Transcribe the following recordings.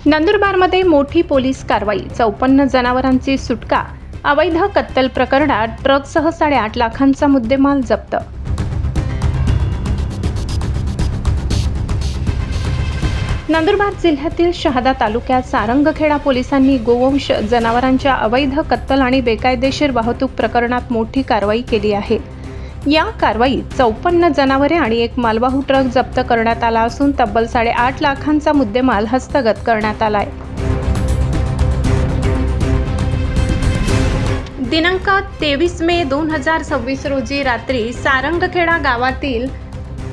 नंदुरबारमध्ये मोठी पोलीस कारवाई, 54 जनावरांची सुटका, अवैध कत्तल प्रकरणात ट्रकसह 8.5 लाखांचा मुद्देमाल जप्त. नंदुरबार जिल्ह्यातील शहादा तालुक्यात सारंगखेडा पोलिसांनी गोवंश जनावरांच्या अवैध कत्तल आणि बेकायदेशीर वाहतूक प्रकरणात मोठी कारवाई केली आहे. या कारवाईत 54 जनावरे आणि एक मालवाहू ट्रक जप्त करण्यात आला असून तब्बल 8.5 लाखांचा मुद्देमाल हस्तगत करण्यात आलाय. दिनांक 23 मे 2026 रोजी रात्री सारंगखेडा गावातील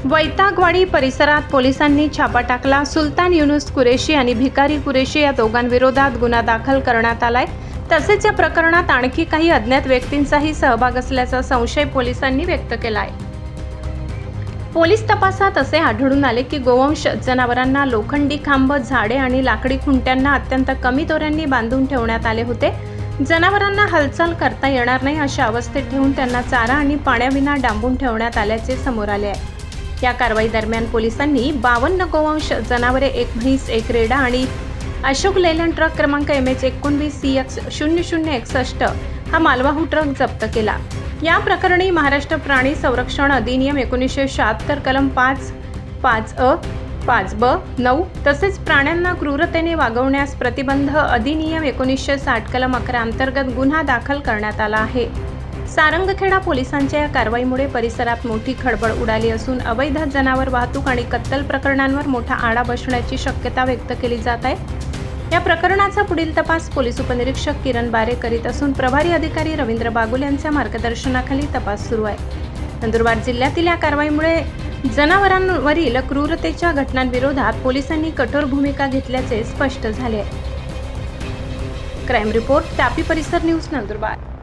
वैतागवाडी परिसरात पोलिसांनी छापा टाकला. सुलतान युनुस कुरेशी आणि भिकारी कुरेशी या दोघांविरोधात गुन्हा दाखल करण्यात आलाय. तसेच या प्रकरणात आणखी काही अज्ञात व्यक्तींचाही सहभाग असल्याचा संशय पोलिसांनी व्यक्त केलाय. पोलीस तपासात असे आढळून आले की गोवंश जनावरांना लोखंडी खांब, झाडे आणि लाकडी खुंट्यांना अत्यंत कमी दोऱ्यांनी बांधून ठेवण्यात आले होते. जनावरांना हालचाल करता येणार नाही अशा अवस्थेत ठेवून त्यांना चारा आणि पाण्याविना डांबून ठेवण्यात आल्याचे समोर आले आहे. या कारवाई दरम्यान पोलिसांनी 52 गोवंश जनावरे, एक म्हैस, एक रेडा आणि अशोक लेलंड ट्रक क्रमांक MH19CX0061 हा मालवाहू ट्रक जप्त केला. या प्रकरणी महाराष्ट्र प्राणी संरक्षण अधिनियम 1976 कलम 5, 5A, 5B, 9 तसेच प्राण्यांना क्रूरतेने वागवण्यास प्रतिबंध अधिनियम 1960 कलम 11 अंतर्गत गुन्हा दाखल करण्यात आला आहे. सारंगखेडा पोलिसांच्या या कारवाईमुळे परिसरात मोठी खळबळ उडाली असून अवैध जनावर वाहतूक आणि कत्तल प्रकरणांवर मोठा आळा बसण्याची शक्यता व्यक्त केली जात आहे. या प्रकरणाचा पुढील तपास पोलीस उपनिरीक्षक किरण बारे करीत असून प्रभारी अधिकारी रवींद्र बागुल यांच्या मार्गदर्शनाखाली तपास सुरू आहे. नंदुरबार जिल्ह्यातील या कारवाईमुळे जनावरांवरील क्रूरतेच्या घटनांविरोधात पोलिसांनी कठोर भूमिका घेतल्याचे स्पष्ट झाले आहे. क्राईम रिपोर्ट, तापी परिसर न्यूज, नंदुरबार.